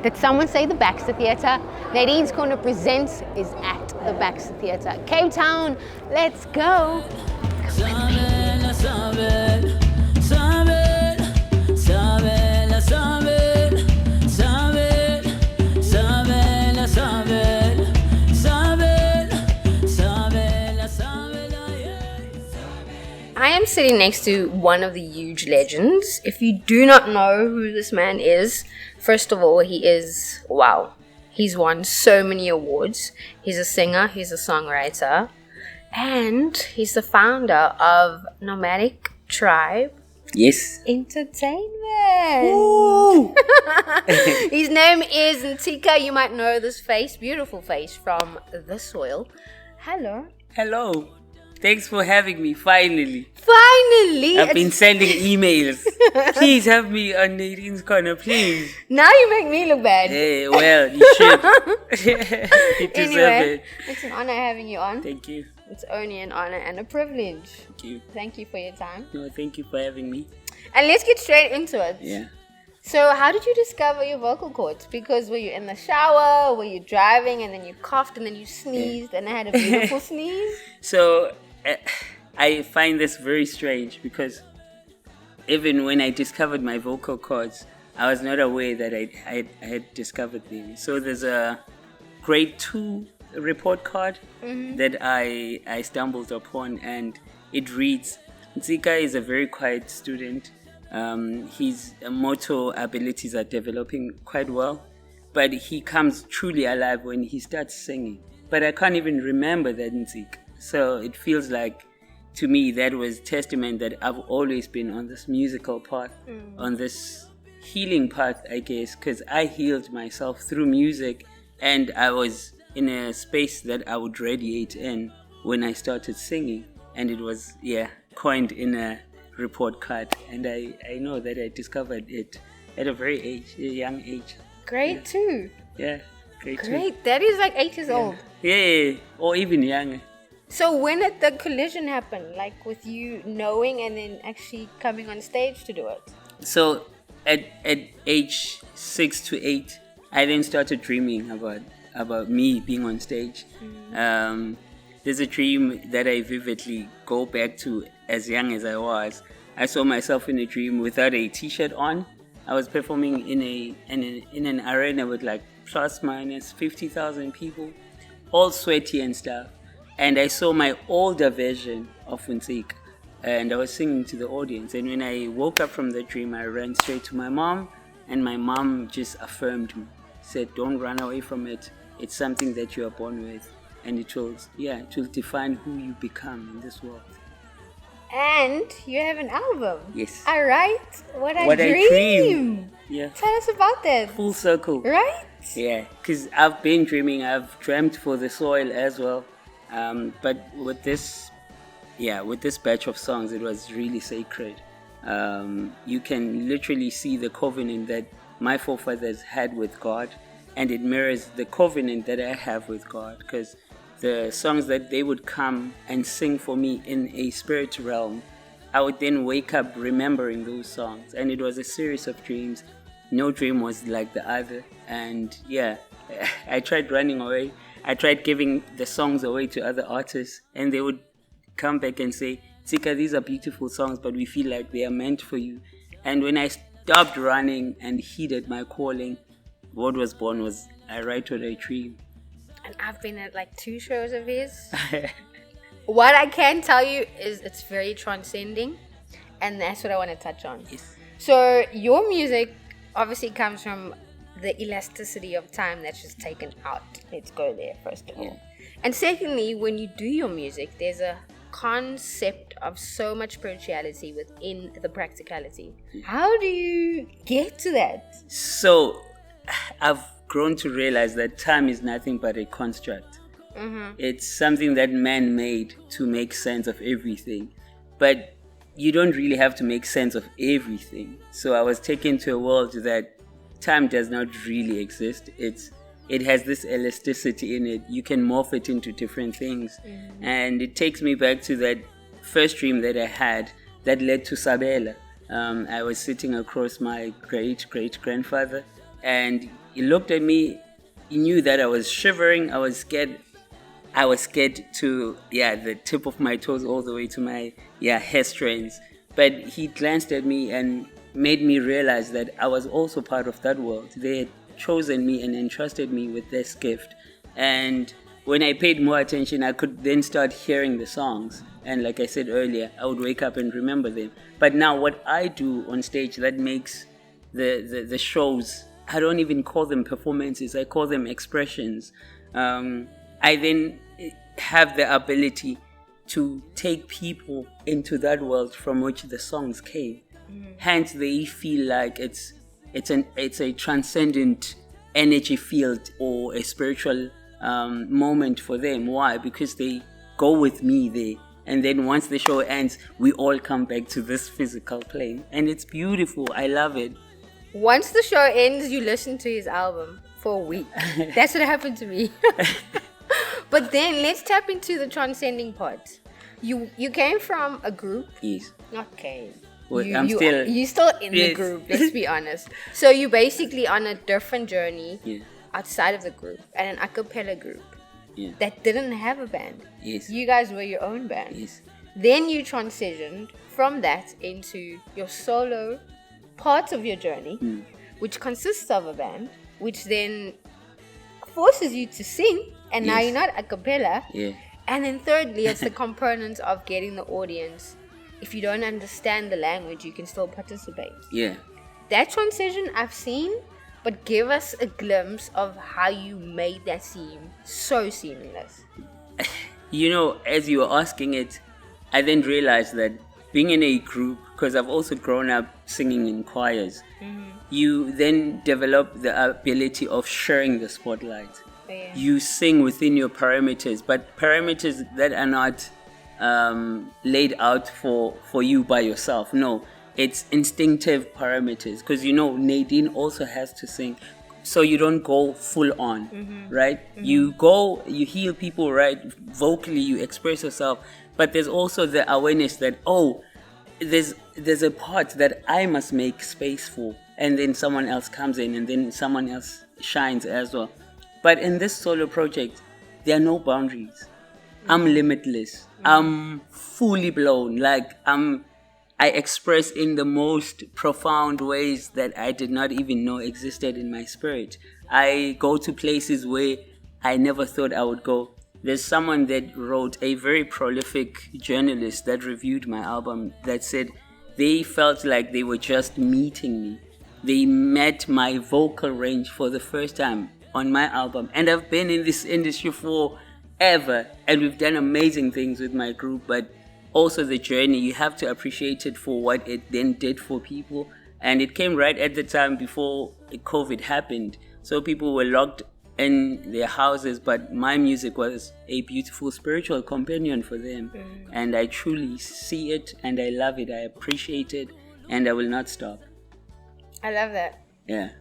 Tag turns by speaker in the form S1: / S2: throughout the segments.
S1: Did someone say the Baxter Theatre? Nadine's Corner Presents is at the Baxter Theatre. Cape Town, let's go. I am sitting next to one of the huge legends. If you do not know who this man is, first of all, he is, wow, he's won so many awards. He's a singer, he's a songwriter, and he's the founder of Nomadic Tribe Entertainment. His name is Ntsika. You might know this face, beautiful face from the soil. Hello.
S2: Hello. Thanks for having me, finally.
S1: Finally!
S2: I've been sending emails. Please have me on Nadine's Corner, please.
S1: Now you make me look bad.
S2: Hey, well, you should. You deserve
S1: Anyway,
S2: it.
S1: it's an honor having you on.
S2: Thank you.
S1: It's only an honor and a privilege.
S2: Thank you.
S1: Thank you for your time.
S2: No, thank you for having me.
S1: And let's get straight into it.
S2: Yeah.
S1: So how did you discover your vocal cords? Because were you in the shower, were you driving, and then you coughed, and then you sneezed, and I had a beautiful sneeze?
S2: So, I find this very strange because even when I discovered my vocal cords, I was not aware that I had discovered them. So there's a grade 2 report card that I stumbled upon, and it reads, Ntsika is a very quiet student. His motor abilities are developing quite well, but he comes truly alive when he starts singing. But I can't even remember that Ntsika. So it feels like, to me, that was testament that I've always been on this musical path, on this healing path, I guess, because I healed myself through music, and I was in a space that I would radiate in when I started singing. And it was, coined in a report card. And I know that I discovered it at a young age.
S1: Grade 2?
S2: Yeah, grade 2.
S1: Great. That is like 8 years old.
S2: Yeah, or even younger.
S1: So when did the collision happen? Like with you knowing and then actually coming on stage to do it?
S2: So at age 6 to 8, I then started dreaming about me being on stage. There's a dream that I vividly go back to as young as I was. I saw myself in a dream without a t-shirt on. I was performing in an arena with like plus minus 50,000 people, all sweaty and stuff. And I saw my older version of Ntsika, and I was singing to the audience. And when I woke up from the dream, I ran straight to my mom, and my mom just affirmed me, said, "Don't run away from it. It's something that you are born with, and it will define who you become in this world."
S1: And you have an album.
S2: Yes.
S1: I write what I dream.
S2: Yeah.
S1: Tell us about that.
S2: Full circle.
S1: Right?
S2: Yeah, because I've been dreaming. I've dreamt for the soil as well. But with this batch of songs, it was really sacred. You can literally see the covenant that my forefathers had with God, and it mirrors the covenant that I have with God, because the songs that they would come and sing for me in a spirit realm, I would then wake up remembering those songs. And it was a series of dreams. No dream was like the other. And I tried running away. I tried giving the songs away to other artists, and they would come back and say, Ntsika, these are beautiful songs, but we feel like they are meant for you. And when I stopped running and heeded my calling, what was born was I Write What I Dream.
S1: And I've been at like 2 shows of his. What I can tell you is it's very transcending, and that's what I want to touch on.
S2: Yes.
S1: So your music obviously comes from the elasticity of time that's just taken out. Let's go there first of all. And secondly, when you do your music, there's a concept of so much spirituality within the practicality. How do you get to that?
S2: So I've grown to realize that time is nothing but a construct. It's something that man made to make sense of everything, but you don't really have to make sense of everything. So I was taken to a world that time does not really exist. It has this elasticity in it. You can morph it into different things. And it takes me back to that first dream that I had that led to Sabela. I was sitting across my great-great-grandfather, and He looked at me. He knew that I was shivering. I was scared. I was scared to, the tip of my toes all the way to my, hair strands. But he glanced at me and made me realize that I was also part of that world. They had chosen me and entrusted me with this gift. And when I paid more attention, I could then start hearing the songs. And like I said earlier, I would wake up and remember them. But now what I do on stage that makes the shows, I don't even call them performances, I call them expressions. I then have the ability to take people into that world from which the songs came. Hence, they feel like it's a transcendent energy field or a spiritual moment for them. Why? Because they go with me there. And then once the show ends, we all come back to this physical plane. And it's beautiful. I love it.
S1: Once the show ends, you listen to his album for a week. That's what happened to me. But then let's tap into the transcending part. You came from a group.
S2: Yes.
S1: Not came.
S2: Well,
S1: You're still in the group, let's be honest. So you're basically on a different journey outside of the group, and an acapella group that didn't have a band.
S2: Yes.
S1: You guys were your own band.
S2: Yes.
S1: Then you transitioned from that into your solo part of your journey, which consists of a band, which then forces you to sing, and now you're not a cappella.
S2: Yeah.
S1: And then thirdly, it's the components of getting the audience. If you don't understand the language, you can still participate.
S2: Yeah.
S1: That transition I've seen, but give us a glimpse of how you made that seem so seamless.
S2: You know, as you were asking it, I then realized that being in a group, because I've also grown up singing in choirs, you then develop the ability of sharing the spotlight.
S1: Yeah.
S2: You sing within your parameters, but parameters that are not laid out for you by yourself. No, it's instinctive parameters, because Nadine also has to sing, so you don't go full on, right? You heal people, right? Vocally, you express yourself, but there's also the awareness that there's a part that I must make space for, and then someone else comes in, and then someone else shines as well. But in this solo project, there are no boundaries. I'm limitless. I'm fully blown. I express in the most profound ways that I did not even know existed in my spirit. I go to places where I never thought I would go. There's someone that wrote, a very prolific journalist that reviewed my album, that said they felt like they were just meeting me. They met my vocal range for the first time on my album. And I've been in this industry forever, and we've done amazing things with my group, but also the journey, you have to appreciate it for what it then did for people. And it came right at the time before COVID happened. So people were locked in their houses, but my music was a beautiful spiritual companion for them. And I truly see it, and I love it. I appreciate it, and I will not stop.
S1: I love that.
S2: Yeah.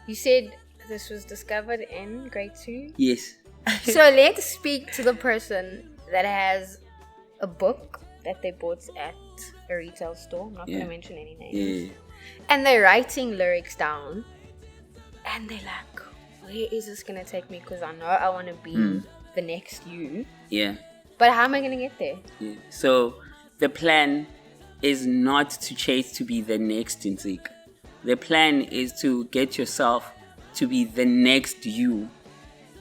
S1: You said this was discovered in grade 2?
S2: Yes.
S1: So let's speak to the person that has a book that they bought at a retail store. I'm not going to mention any names.
S2: Yeah.
S1: And they're writing lyrics down. And they're like, where is this going to take me? Because I know I want to be the next you.
S2: Yeah.
S1: But how am I going to get there?
S2: Yeah. So the plan is not to chase to be the next Ntsika. The plan is to get yourself to be the next you,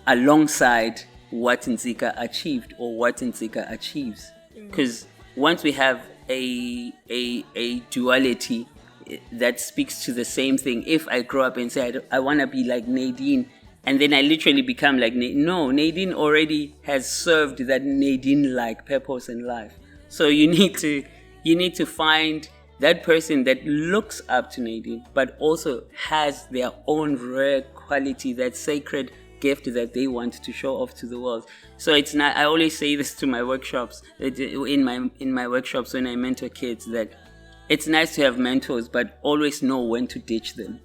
S2: alongside what Ntsika achieved or what Ntsika achieves. Because once we have a duality that speaks to the same thing, if I grow up and say I want to be like Nadine, and then I literally become like Nadine, no, Nadine already has served that Nadine-like purpose in life. So you need to find that person that looks up to Nadine, but also has their own rare quality, that sacred gift that they want to show off to the world. So it's not, I always say this to my workshops, in my workshops when I mentor kids, that it's nice to have mentors, but always know when to ditch them.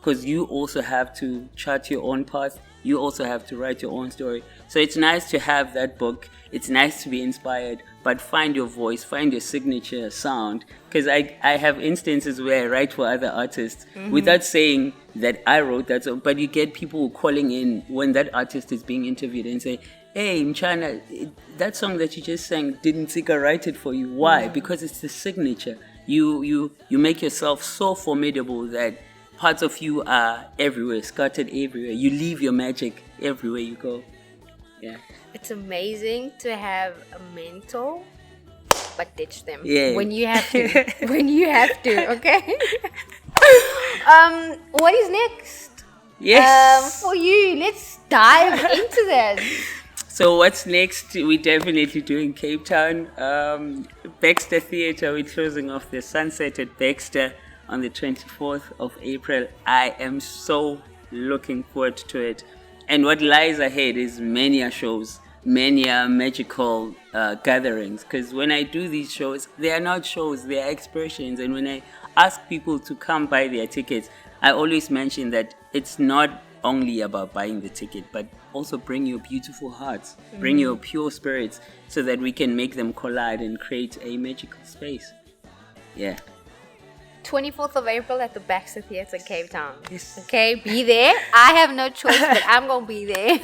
S2: because you also have to chart your own path. You also have to write your own story. So it's nice to have that book. It's nice to be inspired, but find your voice, find your signature sound. Because I have instances where I write for other artists without saying that I wrote that song, but you get people calling in when that artist is being interviewed and say, hey, Mchana, that song that you just sang, didn't Ntsika write it for you? Why? Because it's the signature. You make yourself so formidable that parts of you are everywhere, scattered everywhere. You leave your magic everywhere you go. Yeah.
S1: It's amazing to have a mentor, but ditch them.
S2: Yeah.
S1: When you have to. When you have to, okay? What is next?
S2: Yes.
S1: For you, let's dive into that.
S2: So what's next? We're definitely doing Cape Town. Baxter Theatre, we're closing off the Sunset at Baxter on the 24th of April. I am so looking forward to it. And what lies ahead is many shows, many magical gatherings. Because when I do these shows, they are not shows, they are expressions. And when I ask people to come buy their tickets, I always mention that it's not only about buying the ticket, but also bring your beautiful hearts, bring your pure spirits, so that we can make them collide and create a magical space. Yeah.
S1: 24th of April at the Baxter Theatre, Cape Town.
S2: Yes.
S1: Okay, be there. I have no choice, but I'm going to be there.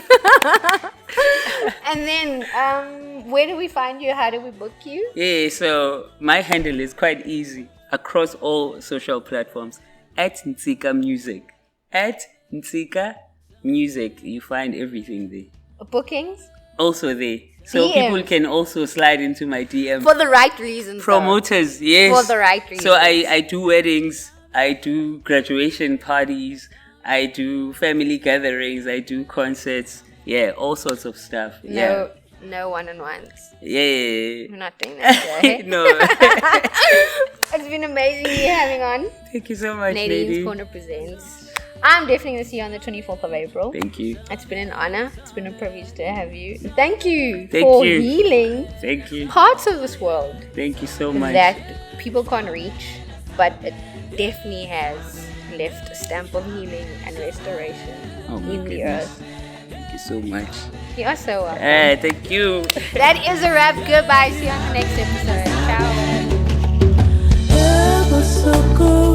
S1: And then, where do we find you? How do we book you?
S2: Yeah, so my handle is quite easy across all social platforms. At Ntsika Music. At Ntsika Music. You find everything there.
S1: Bookings?
S2: Also there. So
S1: DMs.
S2: people can also slide into my DM.
S1: For the right reasons.
S2: Promoters, yes.
S1: For the right reasons.
S2: So I do weddings, I do graduation parties, I do family gatherings, I do concerts. Yeah, all sorts of stuff. Yeah.
S1: No one-on-ones.
S2: Yeah.
S1: We're not doing that today.
S2: No.
S1: It's been amazing you having on.
S2: Thank you so much,
S1: Nadine's
S2: Nadine.
S1: Corner Presents. I'm definitely going to see you on the 24th of April.
S2: Thank you.
S1: It's been an honor. It's been a privilege to have you. Thank you
S2: Thank
S1: for
S2: you.
S1: healing
S2: Thank you.
S1: parts of this world
S2: Thank you so much.
S1: that people can't reach, but it definitely has left a stamp of healing and restoration
S2: Oh my
S1: in the
S2: goodness.
S1: earth.
S2: Thank you so much.
S1: You are so welcome.
S2: Thank you.
S1: That is a wrap. Goodbye. See you on the next episode. Ciao.
S3: Ever so good.